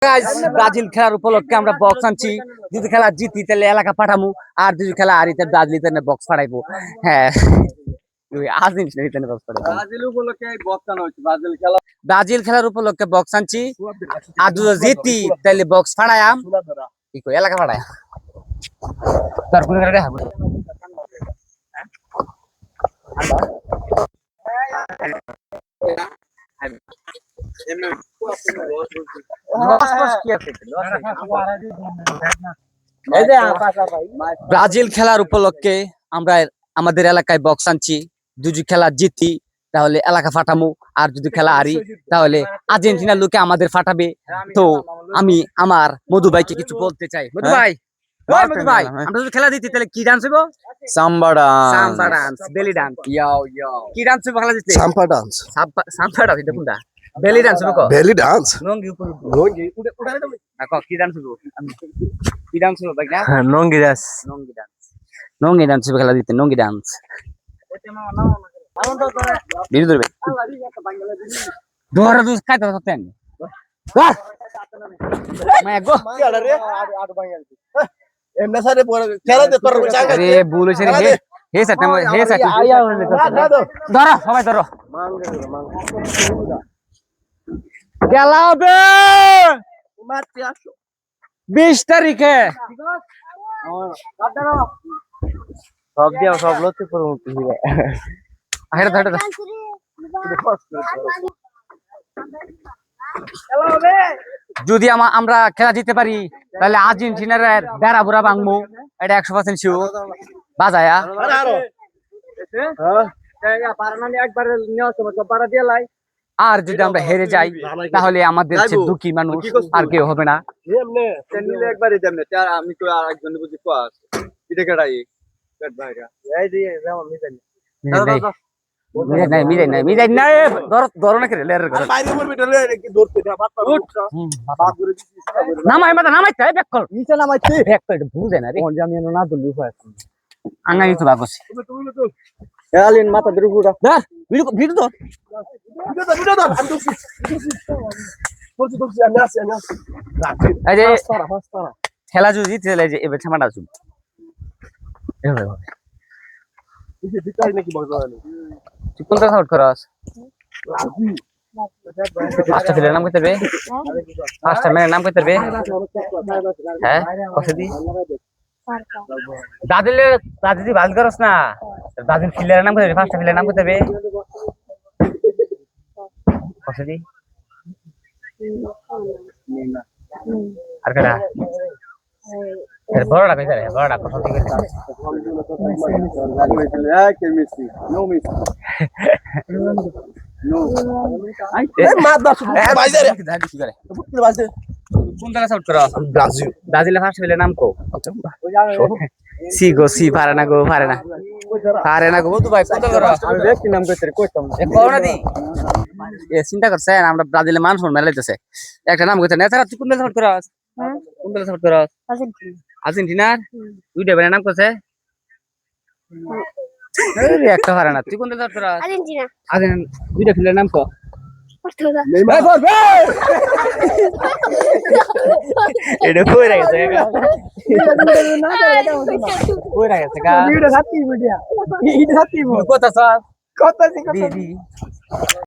Guys Brazil খেলার উপলক্ষে আমরা বক্স আনছি। যদি খেলা জিতি তাহলে এলাকা পাঠামু, আর যদি খেলা হারি তাহলে ব্রাজিল তাহলে বক্স পাঠাইবো। হ্যাঁ, আর্জেন্টিনা তাহলে বক্স পাঠাইবো। ব্রাজিল উপলক্ষে বক্স আনা হচ্ছে। ব্রাজিল খেলা ব্রাজিল খেলার উপলক্ষে বক্স আনছি, আর যদি জিতি তাহলে বক্স পাঠায়াম কি কই এলাকা পাঠায়। তার কোন করে দেখা ব্রাজিল খেলার উপলক্ষে আমরা আমাদের এলাকায় বক্স আনছি। যদি খেলা জিতি তাহলে এলাকা ফাটামু, আর যদি খেলা হারি তাহলে আর্জেন্টিনার লোকে আমাদের ফাটাবে। তো আমি আমার মধু ভাইকে কিছু বলতে চাই। মধু ভাই, মধু ভাই, আমরা যদি খেলা জিতি তাহলে কি ডান্স হইব? সাম্বা ডান্স, সাম্বা ডান্স, বেলি ডান্স। কি ডান্স হইব খেলা জিতি? সাম্বা ডান্স। সাম্বা ডান্স এটা কোনটা? বেলি ডান্স হইব। বেলি ডান্স। নঙ্গি উপর উড়ে দাও। কি ডান্স হইব? কি ডান্স হইব ভাই? না নঙ্গি ডান্স। নঙ্গি ডান্স, নঙ্গি ডান্স হইব খেলা জিতি। নঙ্গি ডান্স বিরু ধরবে দোরা দুস খাইতে হতেন ধর মা গো এমনা সারে খেলা দে তোর জায়গা আরে ভুল হইছে রে। হে সাথে হে সাথে ধরো সবাই ধরো খেলা হবে 20 তারিখে। সব দিয়া সব লতে পড়ে মুক্তি হবে। হেডা হেডা যদি আমরা খেলা জিততে পারি তাহলে আর্জেন্টিনার বেড়া বুড়া ভাঙবো, এটা 100% শিওর বাজায়া। আর যদি আমরা হেরে যাই তাহলে আমাদের চেয়ে দুঃখী মানুষ আর কেউ হবে না। একবারই দেমনে আমি তো আরেকজন বুঝি পাস এটা কেডাই পেট ভাইরা এই দিয়ে যাও মিজান মিজাই নাই ধরো না করে লের করে বাইরে মরবে ডলে কি ধরতে না বাপ বাপ করে দিছিস নামাই মাথা নামাই তাই ব্যাক কর নিচে নামাইতে ব্যাক করে বুঝে না রে। আমি না দলি উপায় আঙ্গা নিতে লাগছে এলিন মাথা ধরে পুরা ধর ভিডিও ধর ভিডিও দাও আমি দছি আমি আসি এই যে ফাস্তা খেলা যদি জিতে তাহলে যে এবার ছামাটা আসুন এভাবে এই যে বিকাই নাকি বলবানি তুই কোনটা সাউট করস? পাঁচটা ছেলের নাম কইতে হবে, পাঁচটা মেয়ের নাম কইতে হবে। হ্যাঁ কসে দি দাদিদি বাল করস না, দাদির ছেলের নাম কইতে হবে, পাঁচটা ছেলের নাম কইতে হবে। কসে দি আর কেডা বড়টা কইতে রে, বড়টা কত দি কইতে মেসি নো মেসি নো মা দাস বাইরে দাদি কি করে বাইরে কোন দলে সাউট করস? ব্রাজিল ব্রাজিলের পাঁচটা ছেলের নাম কো। সি গো সি পারে না গো, পারে না গো। মধু ভাই কত করস? আমি ব্যক্তি নাম কইতে কইতাম কোন দি এ চিন্তা করছেন আমরা ব্রাজিলের মানুষ মেলাইতেছে একটা নাম কইতে না। তারা তুই কোন দলে সাপোর্ট করস? কোন দলে সাপোর্ট করস? আর্জেন্টিনার দুইটা বের নাম কইছে এই একটা পারে না। তুই কোন দলে সাপোর্ট করস? আর্জেন্টিনা। দুইটা খেলার নাম কো। নেইমার এটা কইরা গেছে কইরা গেছে গা ভিডিও সাথী ভিডিও এটা সাথী কথা সব কথা দি